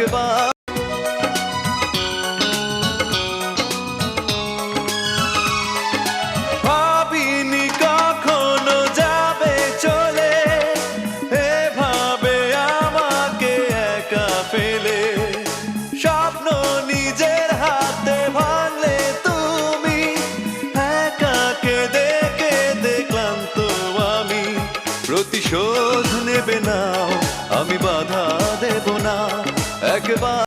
একবার ভাবিনি কখনো যাবে চলে, এভাবে আমাকে একা ফেলে। স্বপ্ন নিজের হাতে ভাঙলে তুমি, একা কেঁদে কেঁদে ক্লান্ত আমি। প্রতিশোধ নেবে নাও, আমি বাধা দেব না একবার।